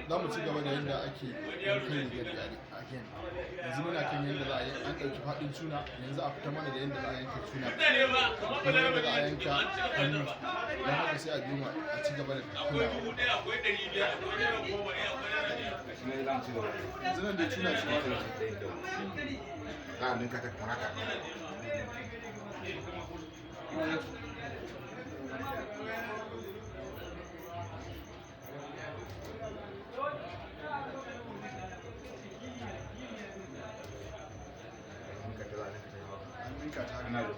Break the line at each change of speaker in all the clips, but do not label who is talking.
za mu ci gaba da yadda ake yankan rigar again. Yanzu muna kan yadda za a yi an ɗauki faɗin tuna, yanzu a fita mana da yadda za a yanka tuna kuma yadda za a yanka hannu, don haka sai a juma a ci gaba da kulawa. Yanzu nan da tuna shi
a ninka ta kamar haka.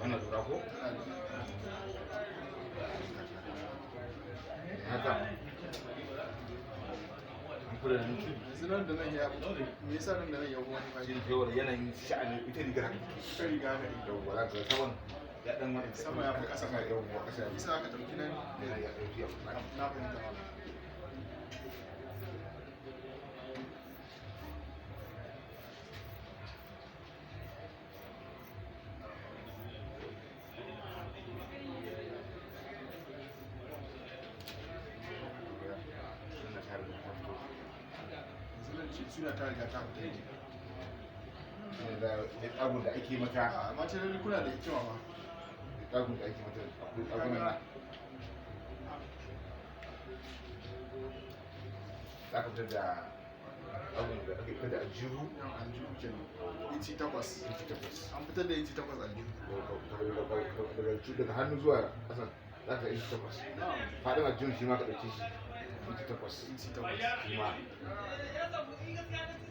Ana lura ko? Haka.
Zinan da nan ya me yasa nan da nan ya wani ba
Shi kawai yanayin sha'anin ita rigar haka.
ta riga ga ido
Yawwa za ka saman ya dan wani
sama ya fi ƙasa
sama yawwa ƙasa ya fi
bisa aka ɗauki nan
ya ɗauki ya fi
na fahimta ba. Suna ta riga ta fita yake.
da tsagun da ake mata
Amma ta rarri kuna da hikima ma.
tsagun da ake mata akwai tsagunan nan za ka fitar da tsagun da ake fitar da aljihu
Yan aljihu kenan. Inci 8.
inci 8
An fitar da inci 8 aljihu.
daga hannu zuwa ƙasan za ka inci 8 faɗin aljihun shi ma ka ɗauke shi inci 8
Inci 8.
shi ma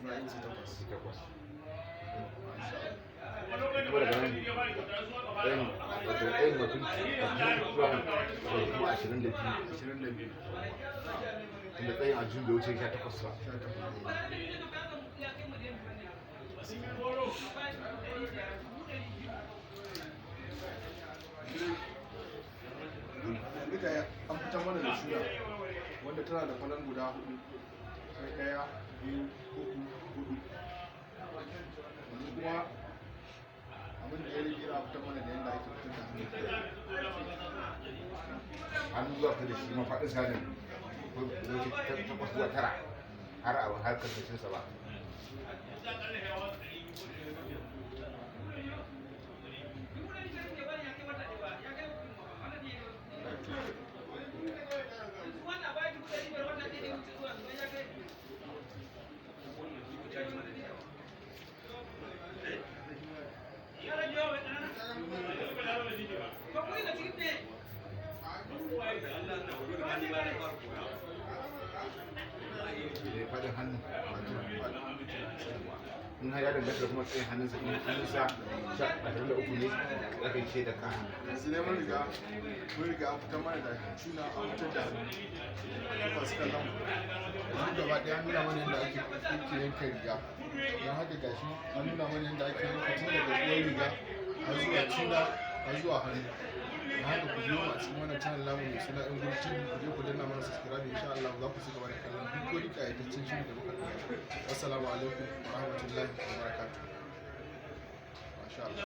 Na inci 8.
inci 8 kuma daga nan ɗayan mutum zuwa nan kuma 22
22.
inda ɗayan aljihun da wuce 18 ba
Yanzu ga an fitar mana da shura wanda tana da falon guda 4. Sai 1, 2, 3, 4. Yanzu kuma abin da ya rage a fitar mana da yadda ake fitar da
hannu zuwa ta da shi ma faɗin sanin ko wuce 8 zuwa 9 har a har karkashinsa ba faɗin hannu in har ya danganta da kuma tsayin hannunsa in hannunsa 23 ne za ka yi shaida ka
yanzu ne mun riga an fitar mana da tuna an fitar da masu kallon yanzu gaba ɗaya an nuna mana yadda ake yanka riga don haka gashi an nuna mana yadda ake yanka tun daga uwar riga har zuwa tuna har zuwa hannu don haka ku biyo mu a cikin wannan channel namu mai suna yan gudu tv ku je ku danna mana subscribe insha Allah za ku ci gaba da kallon duk wani ƙayataccen shiri da muka ɗauka. Assalamu alaikum wa rahmatullahi wa barakatuh. Masha Allah.